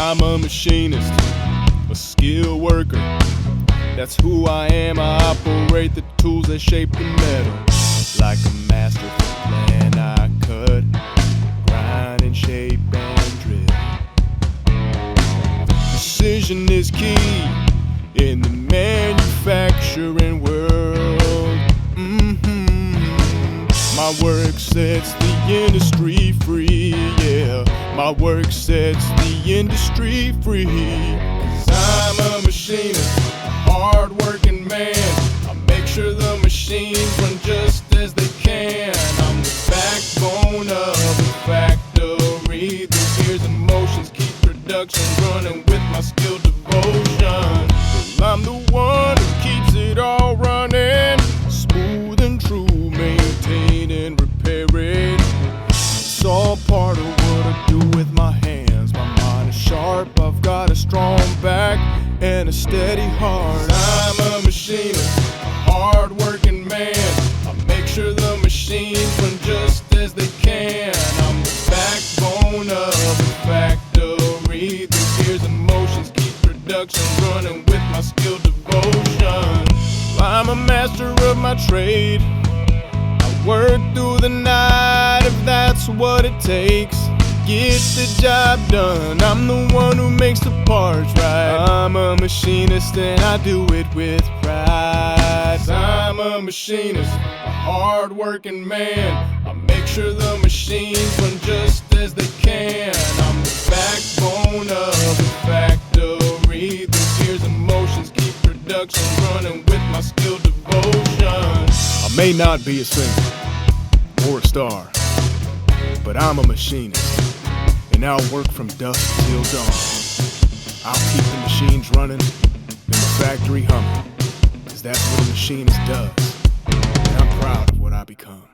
I'm a machinist, a skilled worker. That's who I am. I operate the tools that shape the metal. Like a masterful plan, I cut, grind and shape and drill. Precision is key in the manufacturing world. My work sets the industry free, yeah. My work sets the industry free. 'Cause I'm a machinist, a hard-working man. I make sure the machines run just as they can. I'm the backbone of the factory. The gears and motions keep production running with my skilled devotion. Well, I'm the one who keeps it all running, smooth and true, maintain and repair it. It's all part of what I do with my hands. My mind is sharp, I've got a strong back and a steady heart. I'm a machinist, a hard-working man. I make sure the machines run just as they can. I'm the backbone of the factory. The gears and motions keep production running with my skilled devotion. I'm a master of my trade. I work through the night if that's what it takes. Get the job done, I'm the one who makes the parts right. I'm a machinist and I do it with pride. I'm a machinist, a hard-working man. I make sure the machines run just as they can. I'm the backbone of the factory. The gears and motions keep production running with my skilled devotion. I may not be a singer or a star, but I'm a machinist, and I'll work from dusk till dawn. I'll keep the machines running and the factory humming, 'cause that's what a machinist does, and I'm proud of what I become.